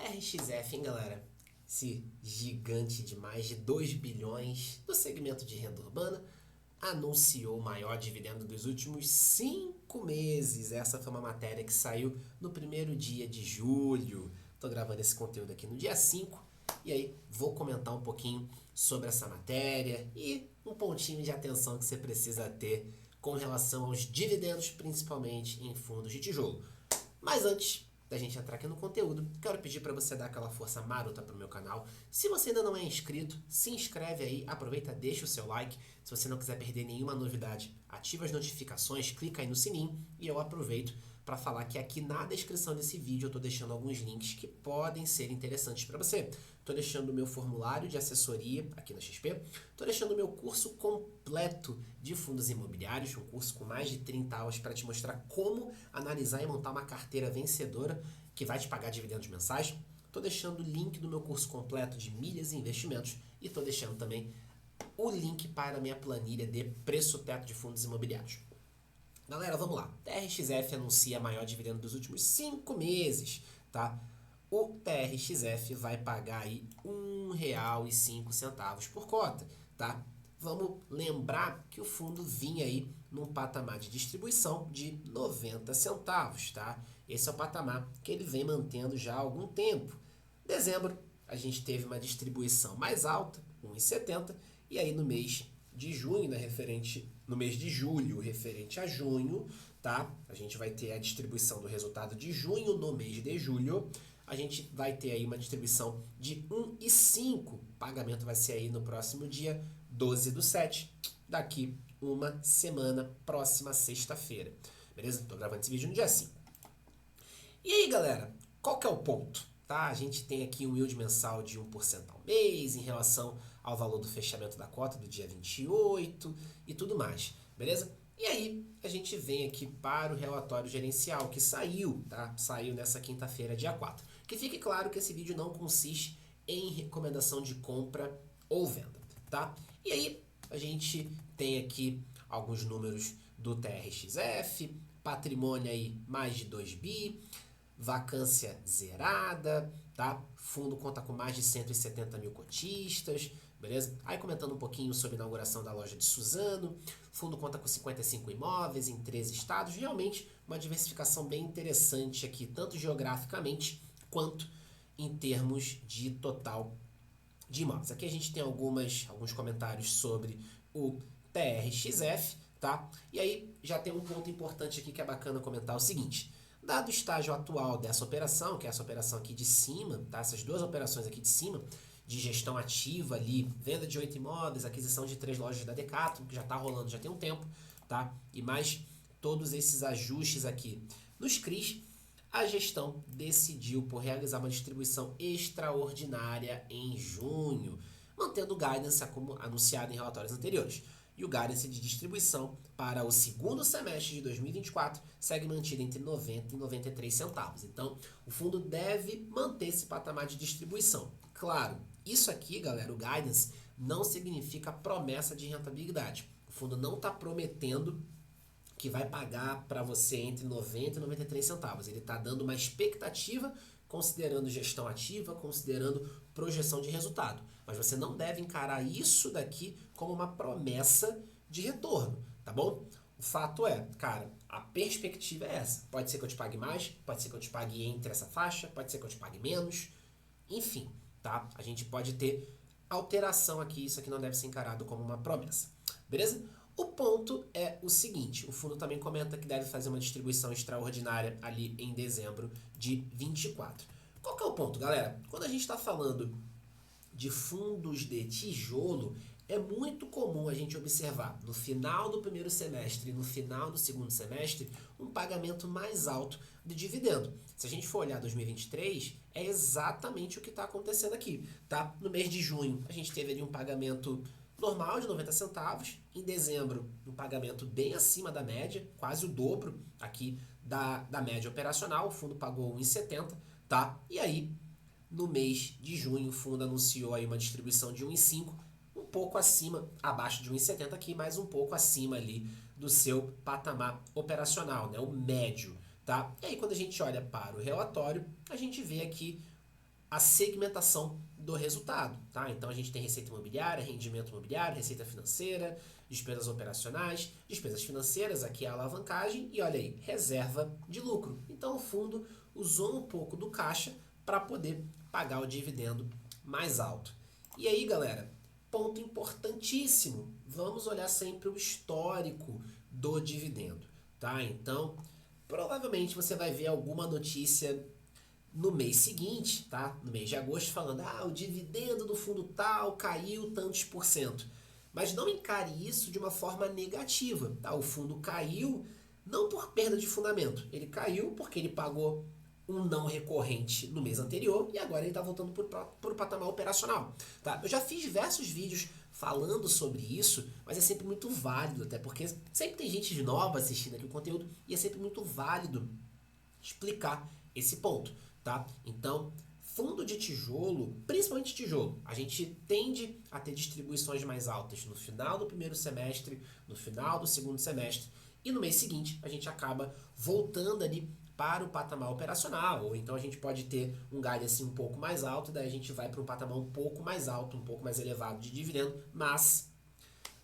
TRXF, hein, galera? Esse gigante de mais de 2 bilhões do segmento de renda urbana anunciou o maior dividendo dos últimos 5 meses. Essa foi uma matéria que saiu no primeiro dia de julho. Estou gravando esse conteúdo aqui no dia 5 e aí vou comentar um pouquinho sobre essa matéria e um pontinho de atenção que você precisa ter com relação aos dividendos, principalmente em fundos de tijolo. Mas antes da gente entrar aqui no conteúdo, quero pedir para você dar aquela força marota para o meu canal. Se você ainda não é inscrito, se inscreve aí, aproveita, deixa o seu like. Se você não quiser perder nenhuma novidade, ativa as notificações, clica aí no sininho e eu aproveito para falar que aqui na descrição desse vídeo eu estou deixando alguns links que podem ser interessantes para você. Estou deixando o meu formulário de assessoria aqui na XP, estou deixando o meu curso completo de fundos imobiliários, um curso com mais de 30 aulas para te mostrar como analisar e montar uma carteira vencedora que vai te pagar dividendos mensais. Estou deixando o link do meu curso completo de milhas e investimentos e estou deixando também o link para a minha planilha de preço-teto de fundos imobiliários. Galera, vamos lá. TRXF anuncia maior dividendo dos últimos 5 meses, tá? O TRXF vai pagar aí R$ 1,05 por cota, tá? Vamos lembrar que o fundo vinha aí num patamar de distribuição de 90 centavos, tá? Esse é o patamar que ele vem mantendo já há algum tempo. Em dezembro, a gente teve uma distribuição mais alta, 1,70, e aí no mês de junho, no mês de julho, referente a junho, tá? A gente vai ter a distribuição do resultado de junho no mês de julho. A gente vai ter aí uma distribuição de 1,05. O pagamento vai ser aí no próximo dia 12/7, daqui uma semana, próxima sexta-feira. Beleza? Tô gravando esse vídeo no dia 5. E aí, galera, qual que é o ponto? Tá? A gente tem aqui um yield mensal de 1% ao mês em relação ao valor do fechamento da cota do dia 28 e tudo mais, beleza? E aí a gente vem aqui para o relatório gerencial que saiu, tá? Saiu nessa quinta-feira, dia 4. Que fique claro que esse vídeo não consiste em recomendação de compra ou venda, tá? E aí a gente tem aqui alguns números do TRXF, patrimônio aí mais de 2 bi, vacância zerada, tá? Fundo conta com mais de 170 mil cotistas, beleza? Aí comentando um pouquinho sobre a inauguração da loja de Suzano, fundo conta com 55 imóveis em 13 estados, realmente uma diversificação bem interessante aqui, tanto geograficamente quanto em termos de total de imóveis. Aqui a gente tem alguns comentários sobre o TRXF, tá? E aí já tem um ponto importante aqui que é bacana comentar o seguinte: dado o estágio atual dessa operação, que é essa operação aqui de cima, tá? Essas duas operações aqui de cima, de gestão ativa ali, venda de 8 imóveis, aquisição de 3 lojas da Decathlon, que já está rolando já tem um tempo, tá? E mais todos esses ajustes aqui nos CRIs, a gestão decidiu por realizar uma distribuição extraordinária em junho, mantendo o guidance como anunciado em relatórios anteriores. E o guidance de distribuição para o segundo semestre de 2024 segue mantido entre 90 e 93 centavos. Então, o fundo deve manter esse patamar de distribuição. Claro, isso aqui, galera, o guidance não significa promessa de rentabilidade. O fundo não está prometendo que vai pagar para você entre 90 e 93 centavos. Ele está dando uma expectativa, considerando gestão ativa, considerando projeção de resultado. Mas você não deve encarar isso daqui como uma promessa de retorno, tá bom? O fato é, cara, a perspectiva é essa. Pode ser que eu te pague mais, pode ser que eu te pague entre essa faixa, pode ser que eu te pague menos, enfim, tá? A gente pode ter alteração aqui, isso aqui não deve ser encarado como uma promessa, beleza? O ponto é o seguinte, o fundo também comenta que deve fazer uma distribuição extraordinária ali em dezembro de 24. Qual que é o ponto, galera? Quando a gente está falando de fundos de tijolo, é muito comum a gente observar no final do primeiro semestre e no final do segundo semestre um pagamento mais alto de dividendo. Se a gente for olhar 2023, é exatamente o que está acontecendo aqui, tá? No mês de junho, a gente teve ali um pagamento normal de 90 centavos, em dezembro um pagamento bem acima da média, quase o dobro aqui da média operacional, o fundo pagou 1,70, tá? E aí, no mês de junho, o fundo anunciou aí uma distribuição de 1,05, um pouco acima, abaixo de 1,70 aqui, mas um pouco acima ali do seu patamar operacional, né? O médio, tá? E aí, quando a gente olha para o relatório, a gente vê aqui a segmentação do resultado, tá? Então a gente tem receita imobiliária, rendimento imobiliário, receita financeira, despesas operacionais, despesas financeiras, aqui é a alavancagem e olha aí, reserva de lucro. Então o fundo usou um pouco do caixa para poder pagar o dividendo mais alto. E aí, galera, ponto importantíssimo, vamos olhar sempre o histórico do dividendo, tá? Então, provavelmente você vai ver alguma notícia no mês seguinte, tá? No mês de agosto, falando, o dividendo do fundo tal caiu tantos por cento. Mas não encare isso de uma forma negativa, tá? O fundo caiu não por perda de fundamento, ele caiu porque ele pagou um não recorrente no mês anterior e agora ele está voltando para o patamar operacional, tá? Eu já fiz diversos vídeos falando sobre isso, mas é sempre muito válido, até porque sempre tem gente nova assistindo aqui o conteúdo e é sempre muito válido explicar esse ponto, tá? Então, fundo de tijolo, principalmente tijolo, a gente tende a ter distribuições mais altas no final do primeiro semestre, no final do segundo semestre, e no mês seguinte a gente acaba voltando ali para o patamar operacional, ou então a gente pode ter um guidance um pouco mais alto, daí a gente vai para um patamar um pouco mais alto, um pouco mais elevado de dividendo, mas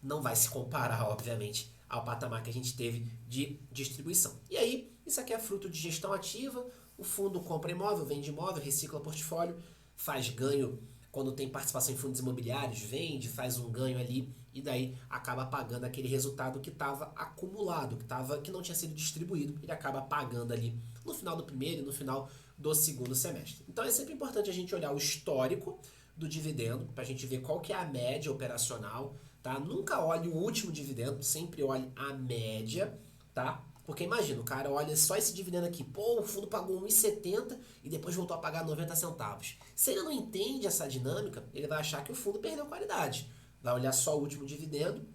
não vai se comparar, obviamente, ao patamar que a gente teve de distribuição. E aí, isso aqui é fruto de gestão ativa, o fundo compra imóvel, vende imóvel, recicla portfólio, faz ganho quando tem participação em fundos imobiliários, vende, faz um ganho ali e daí acaba pagando aquele resultado que estava acumulado, que não tinha sido distribuído, ele acaba pagando ali no final do primeiro e no final do segundo semestre. Então é sempre importante a gente olhar o histórico do dividendo, para a gente ver qual que é a média operacional, tá? Nunca olhe o último dividendo, sempre olhe a média, tá? Porque imagina, o cara olha só esse dividendo aqui, pô, o fundo pagou 1,70 e depois voltou a pagar 90 centavos. Se ele não entende essa dinâmica, ele vai achar que o fundo perdeu qualidade. Vai olhar só o último dividendo,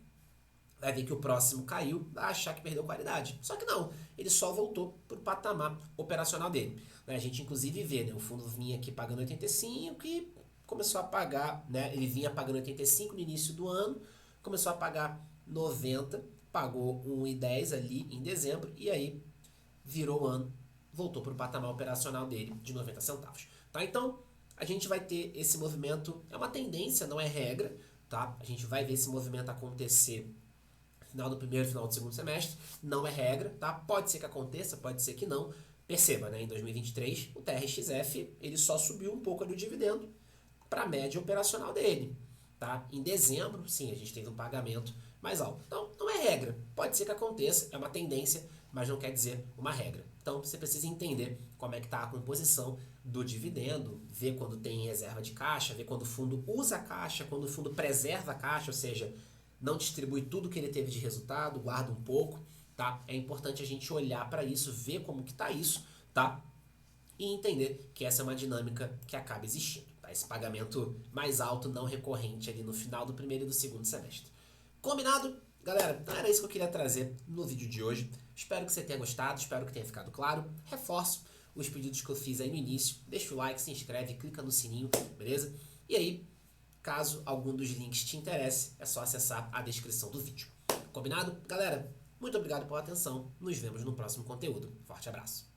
vai ver que o próximo caiu, vai achar que perdeu qualidade. Só que não, ele só voltou para o patamar operacional dele. A gente inclusive vê, né, o fundo vinha aqui pagando 85 e começou a pagar, né, ele vinha pagando 85 no início do ano, começou a pagar 90, pagou 1,10 ali em dezembro e aí virou o ano, voltou para o patamar operacional dele de 90 centavos. Tá? Então, a gente vai ter esse movimento, é uma tendência, não é regra, tá? A gente vai ver esse movimento acontecer no final do primeiro, final do segundo semestre, não é regra, tá? Pode ser que aconteça, pode ser que não. Perceba, né, em 2023, o TRXF, ele só subiu um pouco ali o dividendo para a média operacional dele, tá? Em dezembro, sim, a gente teve um pagamento mais alto. Então, não é regra. Pode ser que aconteça, é uma tendência, mas não quer dizer uma regra. Então, você precisa entender como é que está a composição do dividendo, ver quando tem reserva de caixa, ver quando o fundo usa a caixa, quando o fundo preserva a caixa, ou seja, não distribui tudo que ele teve de resultado, guarda um pouco, tá? É importante a gente olhar para isso, ver como que está isso, tá? E entender que essa é uma dinâmica que acaba existindo, tá? Esse pagamento mais alto, não recorrente ali no final do primeiro e do segundo semestre. Combinado? Galera, então era isso que eu queria trazer no vídeo de hoje. Espero que você tenha gostado, espero que tenha ficado claro. Reforço os pedidos que eu fiz aí no início. Deixa o like, se inscreve, clica no sininho, beleza? E aí, caso algum dos links te interesse, é só acessar a descrição do vídeo. Combinado? Galera, muito obrigado pela atenção. Nos vemos no próximo conteúdo. Forte abraço.